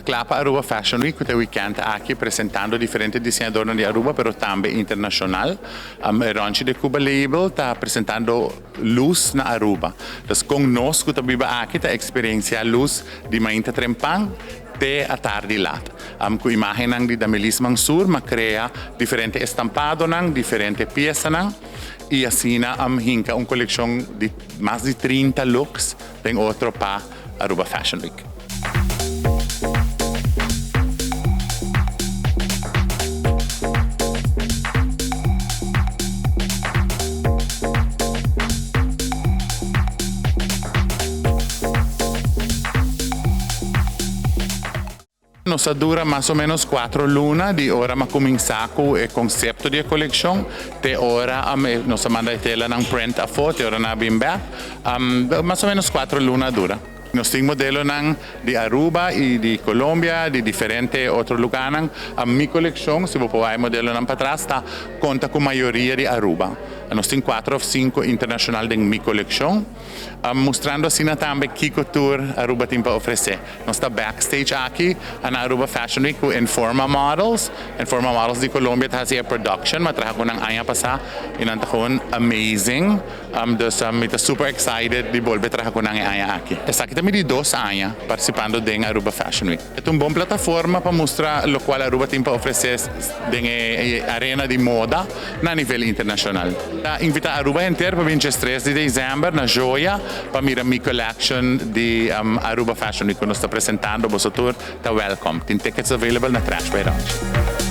Clapa Aruba Fashion Week, este weekend aquí presentando diferentes diseñadores de Aruba, pero también internacional. Ronchi de Cuba label está presentando luz na Aruba. Entonces, con nos que viva aquí, está experiencia luz de mainta trempang, te a tarde lat. Ku imagen ng di damilismang sur, makrea diferente estampado ng, diferente pieza ng, y asina hinka un colección de más de 30 looks den otro pa Aruba Fashion Week. Nos dura más o menos 4 lunas, de hora ma cominciaco el concepto de colección, de hora nos manda tela ng print a foto, de hora na bimba, más o menos 4 lunas dura. Nos tengo modelo de Aruba y de Colombia, de diferentes otros lugares. Mi colección, si vos podés modelo para atrás, está conta con mayoría de Aruba. Nos tengo 4 o 5 internacional de mi colección, mostrando así también qué cultura Aruba tiene para ofrecer. Nos está backstage aquí en Aruba Fashion Week con Informa Models de Colombia, está haciendo production, me trajo con haya pasada y nos está amazing. Entonces, me está super excited de volver a trabajar con haya aquí. Está aquí también de 2 años participando de Aruba Fashion Week. Es una buena plataforma para mostrar lo cual Aruba tiene para ofrecer en la arena de moda a nivel internacional. Invita a Aruba inteiro para 23 de dezembro na Joia para mirar mi collection de Aruba Fashion Week que nos está presentando. Vosotros está welcome. Tem tickets available na Trash by Ronchi.